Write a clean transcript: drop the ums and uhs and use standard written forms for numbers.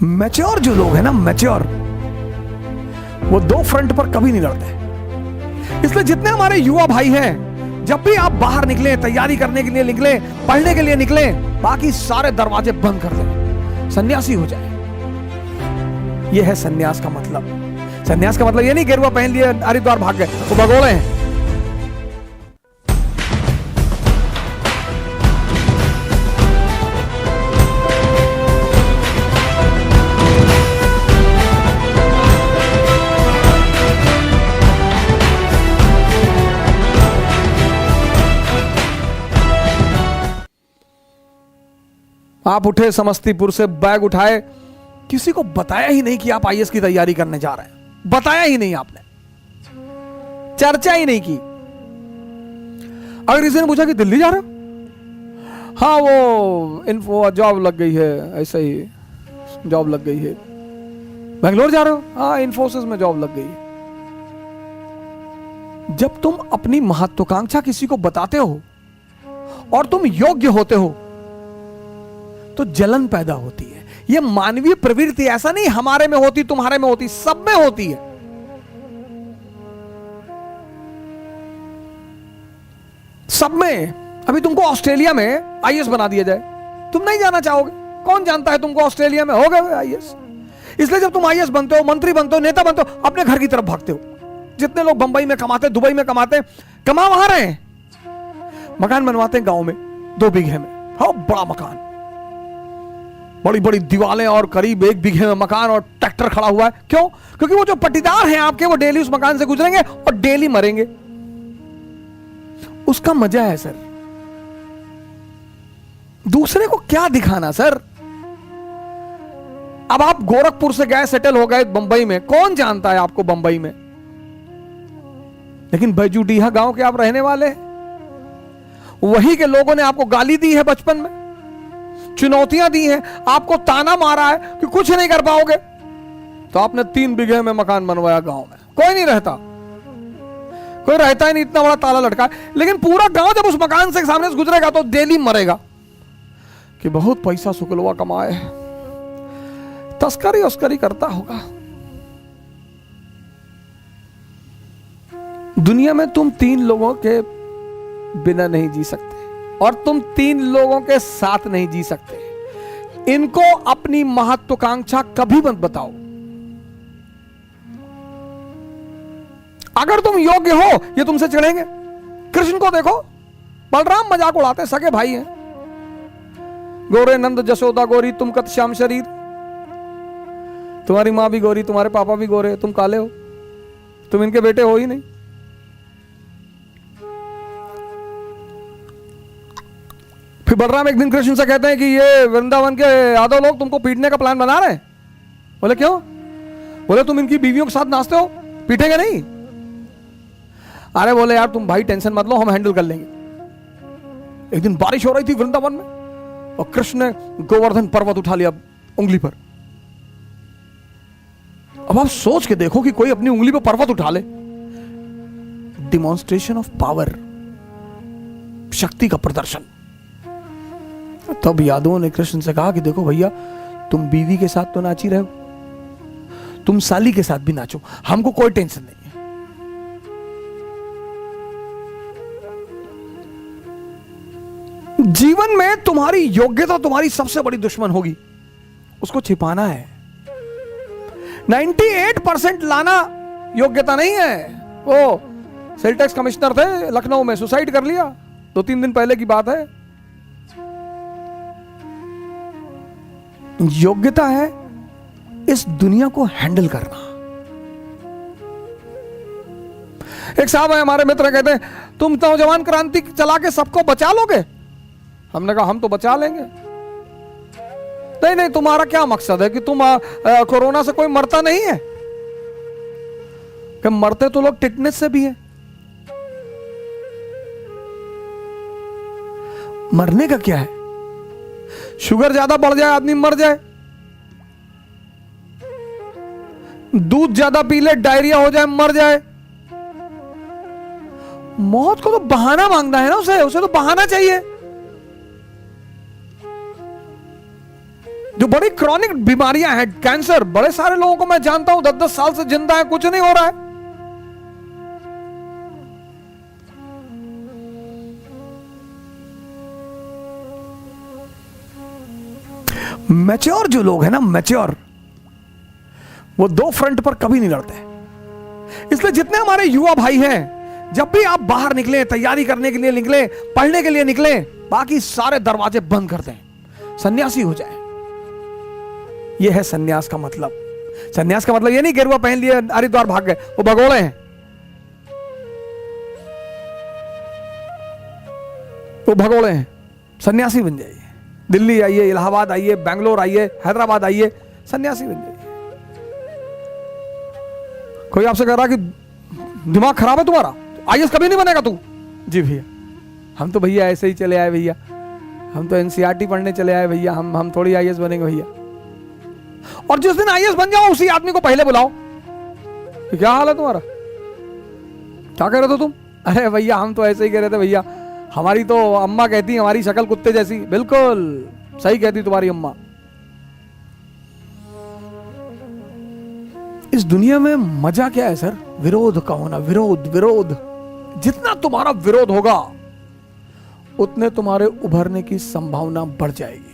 Mature जो लोग हैं ना, मैच्योर, वो दो फ्रंट पर कभी नहीं लड़ते। इसलिए जितने हमारे युवा भाई हैं, जब भी आप बाहर निकले, तैयारी करने के लिए निकले, पढ़ने के लिए निकले, बाकी सारे दरवाजे बंद कर दें, सन्यासी हो जाए। यह है सन्यास का मतलब। सन्यास का मतलब यह नहीं गेरुआ पहन लिए हरिद्वार भाग गए, वो भगोड़े हैं। आप उठे समस्तीपुर से, बैग उठाए, किसी को बताया ही नहीं कि आप आईएएस की तैयारी करने जा रहे हैं, बताया ही नहीं आपने, चर्चा ही नहीं की। अगर किसी ने पूछा कि दिल्ली जा रहे हो, हाँ वो इन्फो जॉब लग गई है, ऐसे ही जॉब लग गई है। बेंगलोर जा रहे हो, हाँ इन्फोसिस में जॉब लग गई है। जब तुम अपनी महत्वाकांक्षा किसी को बताते हो और तुम योग्य होते हो तो जलन पैदा होती है। यह मानवीय प्रवृत्ति, ऐसा नहीं हमारे में होती, तुम्हारे में होती, सब में होती है। सब में। अभी तुमको ऑस्ट्रेलिया में आईएएस बना दिया जाए, तुम नहीं जाना चाहोगे। कौन जानता है तुमको ऑस्ट्रेलिया में हो गए आईएएस। इसलिए जब तुम आईएएस बनते हो, मंत्री बनते हो, नेता बनते हो, अपने घर की तरफ भागते हो। जितने लोग बंबई में कमाते, दुबई में कमाते, कमा वहां रहे हैं, मकान बनवाते हैं गांव में 2 बीघे में, हाँ बड़ा मकान, बड़ी बड़ी दीवारें और करीब 1 बीघे में मकान और ट्रैक्टर खड़ा हुआ है। क्यों? क्योंकि वो जो पट्टीदार हैं आपके, वो डेली उस मकान से गुजरेंगे और डेली मरेंगे। उसका मजा है सर। दूसरे को क्या दिखाना सर। अब आप गोरखपुर से गए, सेटल हो गए बंबई में, कौन जानता है आपको बंबई में, लेकिन बैजूडीहा गांव के आप रहने वाले हैं। वहीं के लोगों ने आपको गाली दी है बचपन में, चुनौतियां दी हैं, आपको ताना मारा है कि कुछ नहीं कर पाओगे, तो आपने 3 बीघे में मकान बनवाया गांव में। कोई नहीं रहता, कोई रहता ही नहीं, इतना बड़ा ताला लटका है। लेकिन पूरा गांव जब उस मकान से सामने से गुजरेगा तो डेली मरेगा कि बहुत पैसा शुक्लवा कमाए, तस्करी उस्करी करता होगा। दुनिया में तुम 3 लोगों के बिना नहीं जी सकते और तुम 3 लोगों के साथ नहीं जी सकते। इनको अपनी महत्वाकांक्षा कभी मत बताओ। अगर तुम योग्य हो, ये तुमसे चिढ़ेंगे। कृष्ण को देखो, बलराम मजाक उड़ाते, सगे भाई हैं। गोरे नंद जसोदा गोरी, तुम कत श्याम शरीर। तुम्हारी मां भी गोरी, तुम्हारे पापा भी गोरे, तुम काले हो, तुम इनके बेटे हो ही नहीं। फिर बलराम एक दिन कृष्ण से कहते हैं कि ये वृंदावन के यादव लोग तुमको पीटने का प्लान बना रहे हैं। बोले क्यों? बोले तुम इनकी बीवियों के साथ नाचते हो, पीटेंगे नहीं? अरे बोले यार तुम भाई टेंशन मत लो, हम हैंडल कर लेंगे। एक दिन बारिश हो रही थी वृंदावन में और कृष्ण ने गोवर्धन पर्वत उठा लिया उंगली पर। अब आप सोच के देखो कि कोई अपनी उंगली पर पर्वत उठा ले। डिमॉन्स्ट्रेशन ऑफ पावर, शक्ति का प्रदर्शन। तब यादवों ने कृष्ण से कहा कि देखो भैया, तुम बीवी के साथ तो नाची रहे हो, तुम साली के साथ भी नाचो, हमको कोई टेंशन नहीं है। जीवन में तुम्हारी योग्यता तुम्हारी सबसे बड़ी दुश्मन होगी, उसको छिपाना है। 98% लाना योग्यता नहीं है। वो सेल टैक्स कमिश्नर थे लखनऊ में, सुसाइड कर लिया, 2-3 दिन पहले की बात है। योग्यता है इस दुनिया को हैंडल करना। एक साहब है हमारे मित्र, कहते हैं तुम नौजवान क्रांति चला के सबको बचा लोगे। हमने कहा हम तो बचा लेंगे। नहीं नहीं, तुम्हारा क्या मकसद है कि तुम कोरोना से कोई मरता नहीं है? कि मरते तो लोग टिटनेस से भी है। मरने का क्या है? शुगर ज्यादा बढ़ जाए आदमी मर जाए, दूध ज्यादा पी ले डायरिया हो जाए मर जाए। मौत को तो बहाना मांगना है ना, उसे तो बहाना चाहिए। जो बड़ी क्रॉनिक बीमारियां हैं, कैंसर, बड़े सारे लोगों को मैं जानता हूं 10-10 साल से जिंदा है, कुछ नहीं हो रहा है। मैच्योर जो लोग हैं ना, मैच्योर, वो दो फ्रंट पर कभी नहीं लड़ते। इसलिए जितने हमारे युवा भाई हैं, जब भी आप बाहर निकले, तैयारी करने के लिए निकले, पढ़ने के लिए निकले, बाकी सारे दरवाजे बंद कर दें, सन्यासी हो जाए। यह है सन्यास का मतलब। सन्यास का मतलब यह नहीं गेरुआ पहन लिए हरिद्वार भाग गए, वो भगोड़े हैं, वो भगोड़े हैं। सन्यासी बन जाइए, दिल्ली आइए, इलाहाबाद आइए, बैंगलोर आइए, हैदराबाद आइए, सन्यासी बन जाइए। कोई आपसे कह रहा कि दिमाग खराब है तुम्हारा, आईएएस कभी नहीं बनेगा तू। जी भैया, हम तो भैया ऐसे ही चले आए भैया, हम तो एनसीईआरटी पढ़ने चले आए भैया, हम थोड़ी आईएएस बनेंगे भैया। और जिस दिन आईएएस बन जाओ, उसी आदमी को पहले बुलाओ कि क्या हाल है तुम्हारा, क्या कह रहे थे तुम? अरे भैया हम तो ऐसे ही कह रहे थे भैया, हमारी तो अम्मा कहती हमारी शक्ल कुत्ते जैसी। बिल्कुल सही कहती तुम्हारी अम्मा। इस दुनिया में मजा क्या है सर? विरोध का होना, विरोध विरोध। जितना तुम्हारा विरोध होगा उतने तुम्हारे उभरने की संभावना बढ़ जाएगी।